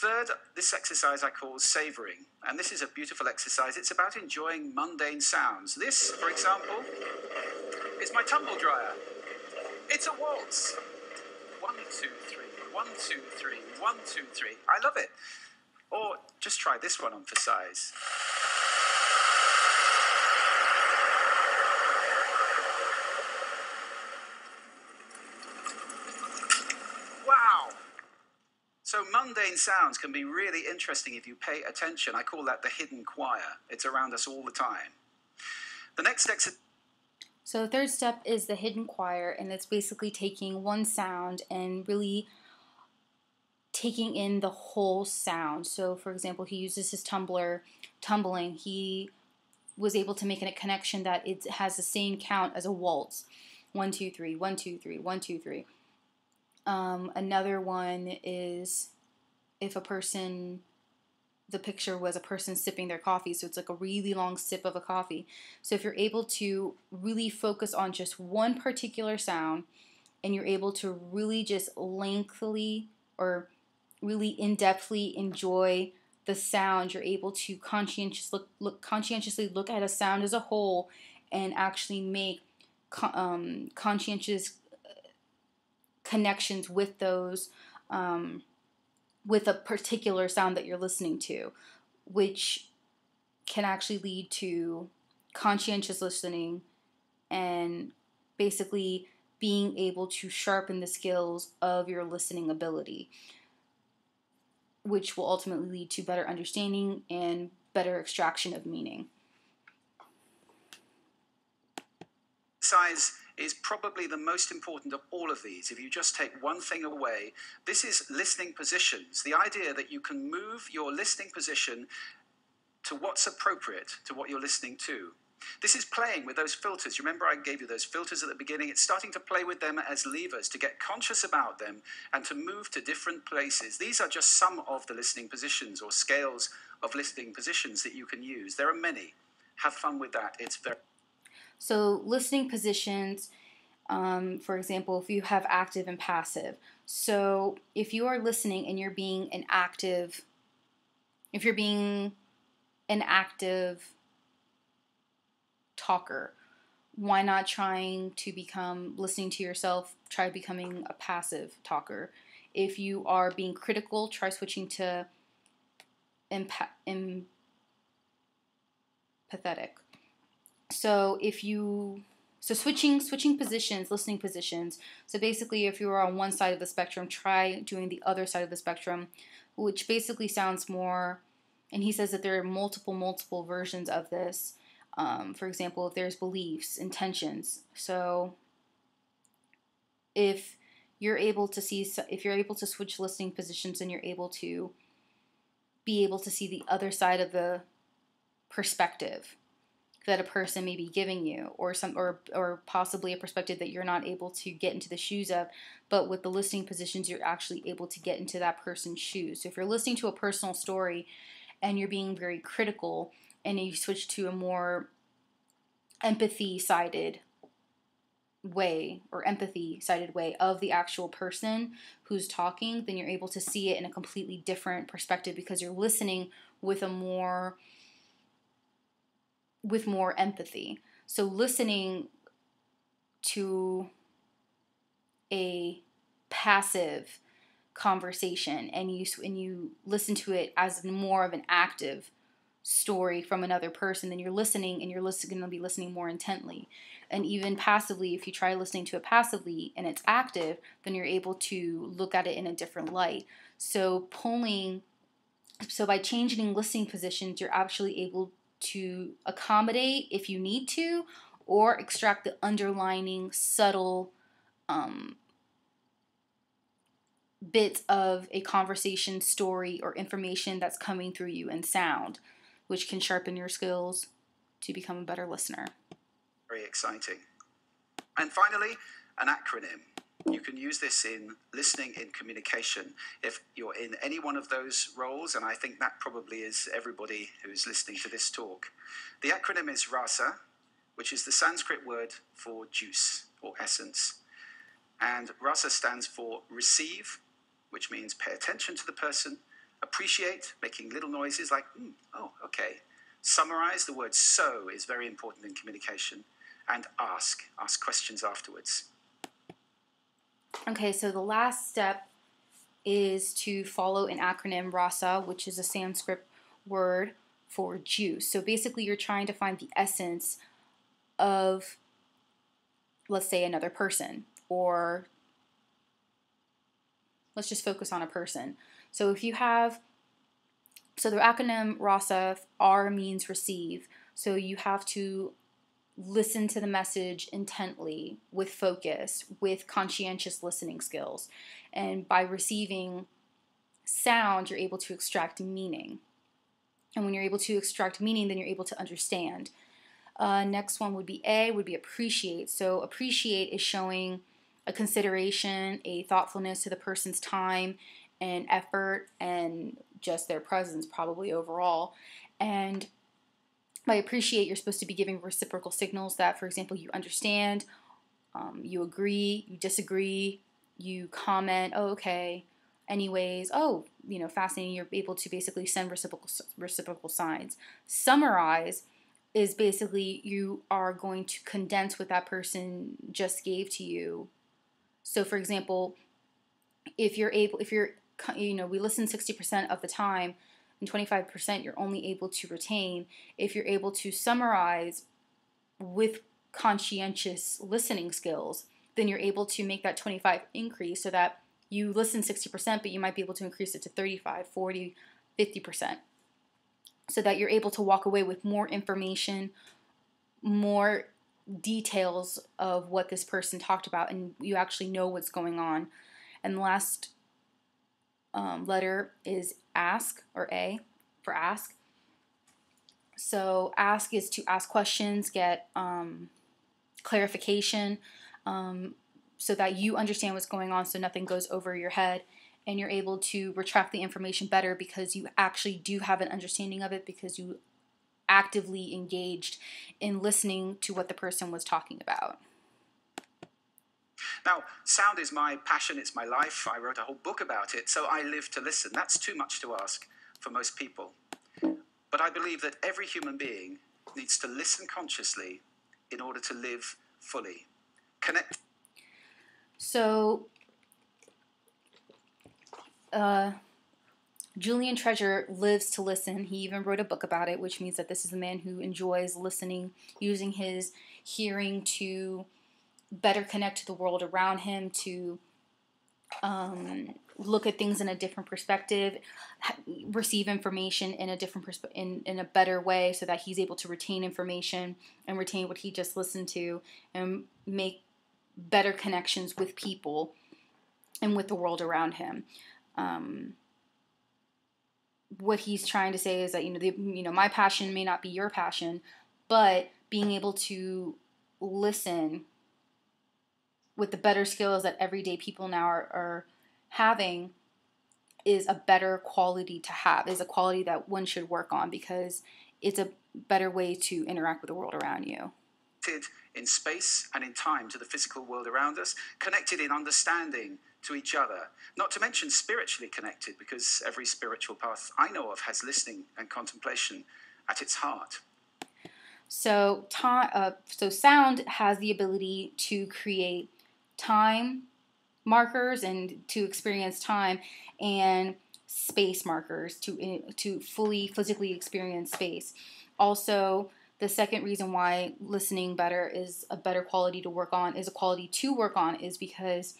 Third, this exercise I call savoring. And this is a beautiful exercise. It's about enjoying mundane sounds. This, for example, is my tumble dryer. It's a waltz. 1, 2, 3, 1, 2, 3, 1, 2, 3. I love it. Or just try this one on for size. Wow! So mundane sounds can be really interesting if you pay attention. I call that the hidden choir. It's around us all the time. The next exercise. So the third step is the hidden choir, and it's basically taking one sound and really taking in the whole sound. So for example, he uses his tumbling. He was able to make a connection that it has the same count as a waltz. 1, 2, 3, 1, 2, 3, 1, 2, 3. Another one is if the picture was a person sipping their coffee, so it's like a really long sip of a coffee. So if you're able to really focus on just one particular sound, and you're able to really just lengthily or really in-depthly enjoy the sound, you're able to conscientiously look at a sound as a whole and actually make conscientious connections with those with a particular sound that you're listening to, which can actually lead to conscientious listening and basically being able to sharpen the skills of your listening ability, which will ultimately lead to better understanding and better extraction of meaning. Size is probably the most important of all of these. If you just take one thing away, this is listening positions. The idea that you can move your listening position to what's appropriate to what you're listening to. This is playing with those filters. You remember I gave you those filters at the beginning? It's starting to play with them as levers, to get conscious about them and to move to different places. These are just some of the listening positions or scales of listening positions that you can use. There are many. Have fun with that. It's very... So listening positions, for example, if you have active and passive. So if you are listening and you're being an active, talker, why not trying to become listening to yourself, try becoming a passive talker. If you are being critical, try switching to empathetic. So switching positions, listening positions. So basically if you are on one side of the spectrum, try doing the other side of the spectrum, which basically sounds more, and he says that there are multiple versions of this. For example, if there's beliefs, intentions. So if you're able to switch listening positions, and you're able to see the other side of the perspective that a person may be giving you, or possibly a perspective that you're not able to get into the shoes of, but with the listening positions, you're actually able to get into that person's shoes. So if you're listening to a personal story and you're being very critical, and you switch to a more empathy-sided way of the actual person who's talking, then you're able to see it in a completely different perspective, because you're listening with more empathy. So listening to a passive conversation and you listen to it as more of an active story from another person, then you're listening and you're going to be listening more intently. And even passively, if you try listening to it passively and it's active, then you're able to look at it in a different light. So by changing listening positions, you're actually able to accommodate if you need to, or extract the underlining subtle bits of a conversation, story, or information that's coming through you in sound, which can sharpen your skills to become a better listener. Very exciting. And finally, an acronym. You can use this in listening, in communication, if you're in any one of those roles, and I think that probably is everybody who's listening to this talk. The acronym is RASA, which is the Sanskrit word for juice or essence. And RASA stands for receive, which means pay attention to the person, Appreciate, making little noises like, oh, okay. Summarize, the word so is very important in communication. And ask questions afterwards. Okay, so the last step is to follow an acronym RASA, which is a Sanskrit word for juice. So basically you're trying to find the essence of, let's say, another person, or let's just focus on a person. So if you have, so the acronym RASA, R means receive. So you have to listen to the message intently, with focus, with conscientious listening skills. And by receiving sound, you're able to extract meaning. And when you're able to extract meaning, then you're able to understand. Next one would be A, would be appreciate. So appreciate is showing a consideration, a thoughtfulness to the person's time and effort and just their presence probably overall. And by appreciate, you're supposed to be giving reciprocal signals that, for example, you understand, you agree, you disagree, you comment, oh, okay, anyways, oh, fascinating. You're able to basically send reciprocal signs. Summarize is basically you are going to condense what that person just gave to you. So, for example, we listen 60% of the time, and 25% you're only able to retain. If you're able to summarize with conscientious listening skills, then you're able to make that 25 increase so that you listen 60%, but you might be able to increase it to 35, 40, 50%, so that you're able to walk away with more information, more details of what this person talked about, and you actually know what's going on. And the last letter is ask, or A for ask. So ask is to ask questions, get clarification, so that you understand what's going on, so nothing goes over your head, and you're able to retract the information better because you actually do have an understanding of it, because you actively engaged in listening to what the person was talking about. Now, sound is my passion, it's my life. I wrote a whole book about it, so I live to listen. That's too much to ask for most people. But I believe that every human being needs to listen consciously in order to live fully. Connect. So, Julian Treasure lives to listen. He even wrote a book about it, which means that this is a man who enjoys listening, using his hearing to better connect to the world around him, to look at things in a different perspective, receive information in a different in a better way, so that he's able to retain information and retain what he just listened to, and make better connections with people and with the world around him. What he's trying to say is that my passion may not be your passion, but being able to listen with the better skills that everyday people now are having is a better quality to have, is a quality that one should work on, because it's a better way to interact with the world around you. In space and in time to the physical world around us, connected in understanding to each other, not to mention spiritually connected, because every spiritual path I know of has listening and contemplation at its heart. So sound has the ability to create time markers and to experience time, and space markers to fully physically experience space. Also, the second reason why listening better is a better quality to work on, is because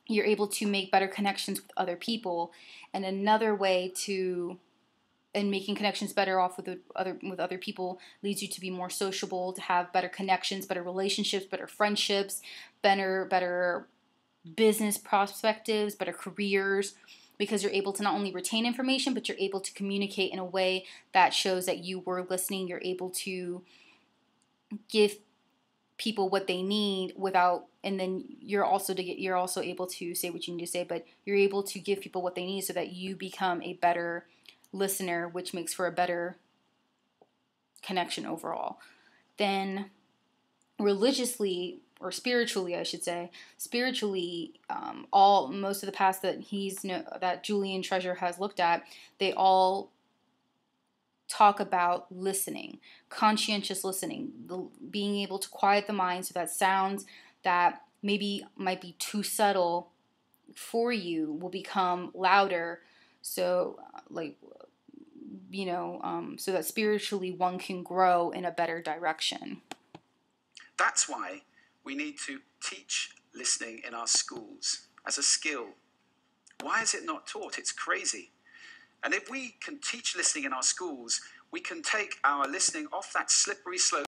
you're able to make better connections with other people. And another way and making connections better off with other people leads you to be more sociable, to have better connections, better relationships, better friendships, better business perspectives, better careers, because you're able to not only retain information, but you're able to communicate in a way that shows that you were listening. You're able to give people what they need and then you're also able to say what you need to say, but you're able to give people what they need so that you become a better listener, which makes for a better connection overall. Then religiously, or spiritually, I should say, spiritually, most of the past that that Julian Treasure has looked at, they all talk about listening, conscientious listening, being able to quiet the mind so that sounds that maybe might be too subtle for you will become louder. So, so that spiritually one can grow in a better direction. That's why we need to teach listening in our schools as a skill. Why is it not taught? It's crazy. And if we can teach listening in our schools, we can take our listening off that slippery slope